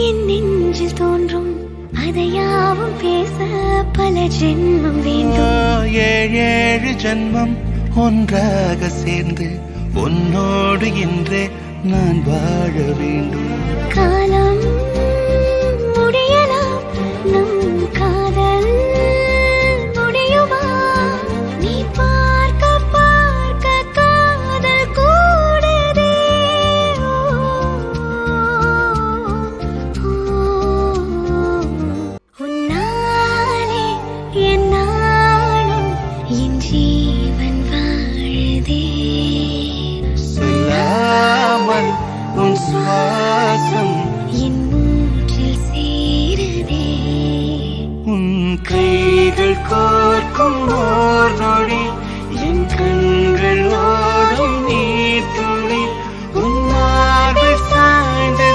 என் நெஞ்சில் தோன்றும் அதையாவும் பேச பல ஜென்மம் வேண்டும். ஏழு ஜென்மம் ஒன்றாக சேர்ந்து உன்னோடு இன்றே நான் வாழ வேண்டும். காலம் முடியலாம், நம் காதல் முடியுமா? நீ பார்க்க பார்க்க காதல் கூடுதே. உன்னாலே என் நாளும் என் ஜீவன் வாழுதே. சொல்லாமல் உன் சுவாசம் என் மூச்சில் சேருதே. உன் கைகள் கோர்க்கும் ஓர் நொடி